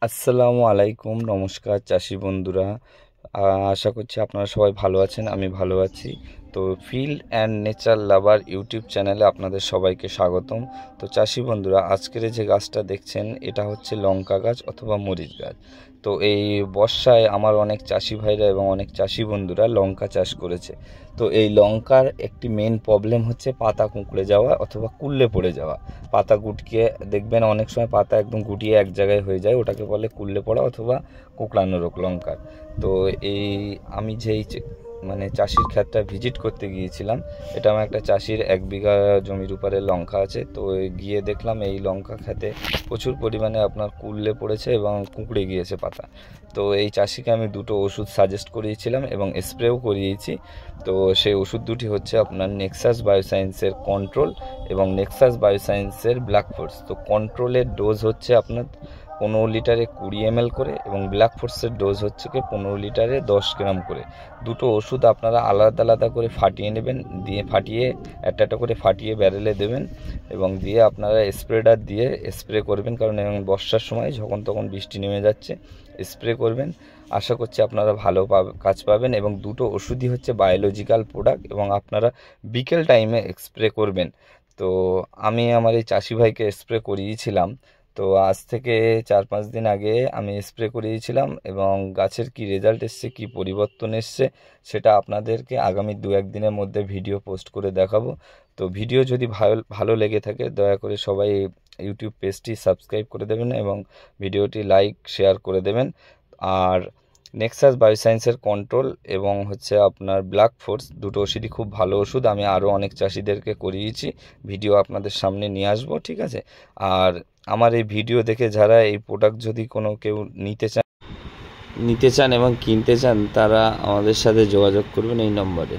আসসালামু আলাইকুম, নমস্কার চাষি বন্ধুরা। আশা করছি আপনারা সবাই ভালো আছেন, আমি ভালো আছি। তো field and nature lover YouTube চ্যানেলে আপনাদের সবাইকে স্বাগতম। তো চাষি বন্ধুরা, আজকের যে গাছটা দেখছেন এটা হচ্ছে লঙ্কা গাছ অথবা মরিচ গাছ। তো এই বর্ষায় আমার অনেক চাষি ভাইরা এবং অনেক চাষি বন্ধুরা লঙ্কা চাষ করেছে। তো এই লঙ্কার একটি মেন প্রবলেম হচ্ছে পাতা কুঁকড়ে যাওয়া অথবা কুল্লে পড়ে যাওয়া। পাতা গুটকে দেখবেন অনেক সময় পাতা একদম গুটিয়ে এক জায়গায় হয়ে যায়, ওটাকে বলে কুল্লে পড়া অথবা কুঁকড়ানো রোগ লঙ্কার। তো এই আমি যেই মানে চাষির ক্ষেতটা ভিজিট করতে গিয়েছিলাম, এটা আমার একটা চাষির 1 বিঘা জমির উপরে লঙ্কা আছে। তো গিয়ে দেখলাম এই লঙ্কা ক্ষেতে প্রচুর পরিমাণে আপনার কুল্লে পড়েছে এবং কুঁকড়ে গিয়েছে পাতা। তো এই চাষিকে আমি দুটো ওষুধ সাজেস্ট করিয়েছিলাম এবং স্প্রেও করিয়েছি। তো সেই ওষুধ দুটি হচ্ছে আপনার নেক্সাস বায়োসায়েন্সের কন্ট্রোল এবং নেক্সাস বায়োসায়েন্সের ব্ল্যাক ফোর্স। তো কন্ট্রোলের ডোজ হচ্ছে আপনার 15 লিটারে 20 ml করে এবং ব্ল্যাক ফোর্সের ডোজ হচ্ছে কি 15 লিটারে 10 গ্রাম করে। দুটো ওষুধ আপনারা আলাদা আলাদা করে ফাটিয়ে নেবেন, দিয়ে ফাটিয়ে একটা করে ফাটিয়ে ব্যারেলে দেবেন এবং দিয়ে আপনারা স্প্রেডার দিয়ে স্প্রে করবেন, কারণ এবং বর্ষার সময় যখন তখন বৃষ্টি নেমে যাচ্ছে, স্প্রে করবেন। আশা করছি আপনারা ভালো কাজ পাবেন এবং দুটো ওষুধই হচ্ছে বায়োলজিক্যাল প্রোডাক্ট এবং আপনারা বিকেল টাইমে স্প্রে করবেন। তো আমি আমার এই চাষি ভাইকে স্প্রে করিয়েছিলাম। তো আজ থেকে 4-5 দিন আগে আমি স্প্রে করিয়েছিলাম এবং গাছের কি রেজাল্ট এসছে, কি পরিবর্তন এসছে, সেটা আপনাদেরকে আগামী 2-1 দিনের মধ্যে ভিডিও পোস্ট করে দেখাবো। তো ভিডিও যদি ভালো ভালো লেগে থাকে দয়া করে সবাই ইউটিউব পেজটি সাবস্ক্রাইব করে দেবেন এবং ভিডিওটি লাইক শেয়ার করে দেবেন। আর নেক্সাস বায়োসায়েন্সের কন্ট্রোল এবং হচ্ছে আপনার ব্ল্যাক ফোর্স দুটো ওষুধই খুব ভালো ওষুধ। আমি আরও অনেক চাষিদেরকে করিয়েছি, ভিডিও আপনাদের সামনে নিয়ে আসবো, ঠিক আছে? আর আমার এই ভিডিও দেখে যারা এই প্রোডাক্ট যদি কোনো কেউ নিতে চান এবং কিনতে চান, তারা আমাদের সাথে যোগাযোগ করবেন এই নম্বরে।